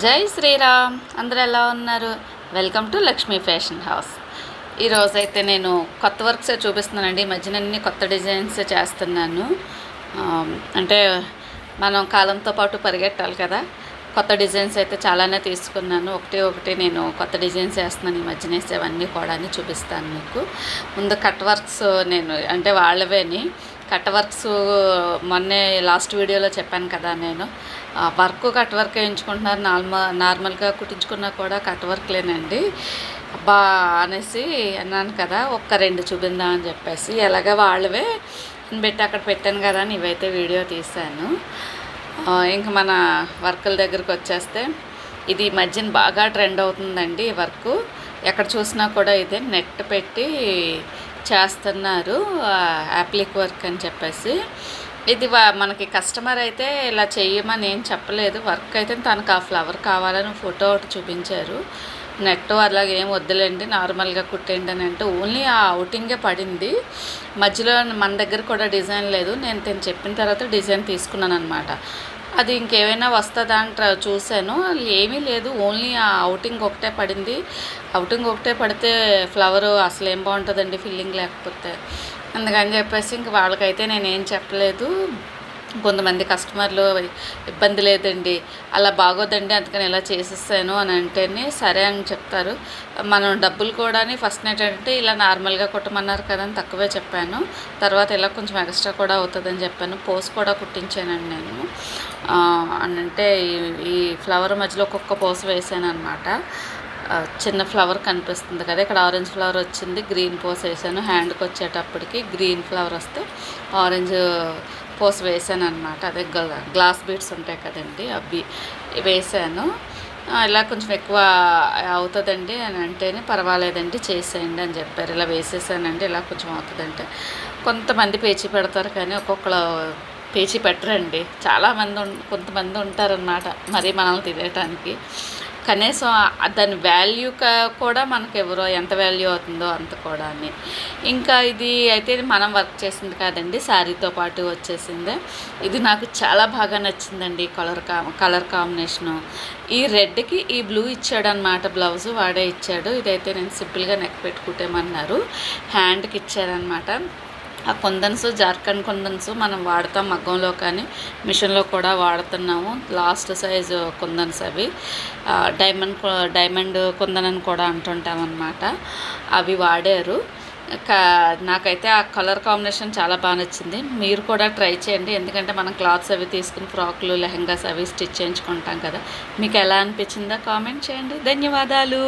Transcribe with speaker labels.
Speaker 1: జై శ్రీరామ్. అందరూ ఎలా ఉన్నారు? Welcome to Lakshmi fashion house. ఈరోజైతే నేను కొత్త వర్క్సే చూపిస్తున్నానండి. ఈ మధ్యన అన్ని కొత్త డిజైన్స్ చేస్తున్నాను. అంటే మనం కాలంతో పాటు పరిగెట్టాలి కదా. కొత్త డిజైన్స్ అయితే చాలానే తీసుకున్నాను. ఒకటి నేను కొత్త డిజైన్స్ వేస్తున్నాను. ఈ మధ్యన వేసేవన్నీ కూడా అని చూపిస్తాను మీకు. ముందు కట్ వర్క్స్ నేను అంటే వాళ్ళవేని కట్ వర్క్స్ మొన్నే లాస్ట్ వీడియోలో చెప్పాను కదా. నేను కట్ వర్క్ వేయించుకుంటున్నారు. నార్మల్గా కుట్టించుకున్నా కూడా కట్ వర్క్లేనండి అబ్బా అనేసి అన్నాను కదా. ఒక్క రెండు చూపిందా అని చెప్పేసి ఎలాగ వాళ్ళవే పెట్టి అక్కడ పెట్టాను కదా అని ఇవైతే వీడియో తీశాను. ఇంక మన వర్కుల దగ్గరికి వచ్చేస్తే ఇది ఈ మధ్యన బాగా ట్రెండ్ అవుతుందండి. ఈ వర్క్ ఎక్కడ చూసినా కూడా ఇదే నెట్ పెట్టి చేస్తున్నారు, యాప్లిక్ వర్క్ అని చెప్పేసి. ఇది మనకి కస్టమర్ అయితే ఇలా చేయమని ఏం చెప్పలేదు. వర్క్ అయితే తనకు ఆ ఫ్లవర్ కావాలని ఫోటో ఒకటి చూపించారు. నెట్ అలాగే ఏం వద్దులేండి, నార్మల్గా కుట్టేయండి అని అంటే ఓన్లీ ఆ అవుటింగే పడింది. మధ్యలో మన దగ్గర కూడా డిజైన్ లేదు. నేను చెప్పిన తర్వాత డిజైన్ తీసుకున్నాను అనమాట. అది ఇంకేమైనా వస్తుందా అని చూశాను, ఏమీ లేదు. ఓన్లీ ఆ అవుటింగ్ ఒకటే పడింది. అవుటింగ్ ఒకటే పడితే ఫ్లవర్ అసలు ఏం బాగుంటుందండి ఫిల్లింగ్ లేకపోతే. అందుకని చెప్పేసి ఇంక వాళ్ళకైతే నేనేం చెప్పలేదు. కొంతమంది కస్టమర్లు ఇబ్బంది లేదండి, అలా బాగోదండి, అందుకని ఇలా చేసేసాను అని అంటేనే సరే అని చెప్తారు. మనం డబ్బులు కూడా ఫస్ట్ ఏంటంటే ఇలా నార్మల్గా కుట్టమన్నారు కదా అని తక్కువే చెప్పాను. తర్వాత ఇలా కొంచెం ఎక్స్ట్రా కూడా అవుతుందని చెప్పాను. పోస్ కూడా కుట్టించానండి నేను. అని అంటే ఈ ఫ్లవర్ మధ్యలో ఒక్కొక్క పోస్ వేసాను అనమాట. చిన్న ఫ్లవర్ కనిపిస్తుంది కదా, ఇక్కడ ఆరెంజ్ ఫ్లవర్ వచ్చింది, గ్రీన్ పోస్ వేసాను. హ్యాండ్కి వచ్చేటప్పటికి గ్రీన్ ఫ్లవర్ వస్తే ఆరెంజ్ పోస్ వేసాను అనమాట. అదే గ్లాస్ బీడ్స్ ఉంటాయి కదండి, అవి వేసాను. ఇలా కొంచెం ఎక్కువ అవుతుందండి అని అంటేనే పర్వాలేదండి చేసేయండి అని చెప్పారు. ఇలా వేసేసానండి, ఇలా కొంచెం అవుతుందంటే. కొంతమంది పేచీ పెడతారు కానీ ఒక్కొక్కరు పేచీ పెట్టరండి. కొంతమంది ఉంటారన్నమాట మరి మనల్ని తినేయటానికి. కనీసం దాని వాల్యూ కూడా మనకు ఎవరో ఎంత వాల్యూ అవుతుందో అంత కూడా అని. ఇంకా ఇది అయితే మనం వర్క్ చేసింది కాదండి, శారీతో పాటు వచ్చేసిందే. ఇది నాకు చాలా బాగా నచ్చిందండి. కలర్ కాంబినేషను ఈ రెడ్కి ఈ బ్లూ ఇచ్చాడనమాట. బ్లౌజు వాడే ఇచ్చాడు. ఇదైతే నేను సింపుల్గా నెక్ పెట్టుకుంటేమన్నారు, హ్యాండ్కి ఇచ్చారనమాట. ఆ కుందన్స్ జార్ఖండ్ కుందన్స్ మనం వాడతాం మగ్గంలో కానీ మిషన్లో కూడా వాడుతున్నాము. లాస్ట్ సైజు కుందన్స్ అవి డైమండ్ కుందన్ అని కూడా అంటుంటాం అన్నమాట. అవి వాడారు. నాకైతే ఆ కలర్ కాంబినేషన్ చాలా బాగా నచ్చింది. మీరు కూడా ట్రై చేయండి, ఎందుకంటే మనం క్లాత్స్ అవి తీసుకుని ఫ్రాక్లు లెహంగాస్ అవి స్టిచ్ చేయించుకుంటాం కదా. మీకు ఎలా అనిపించిందో కామెంట్ చేయండి. ధన్యవాదాలు.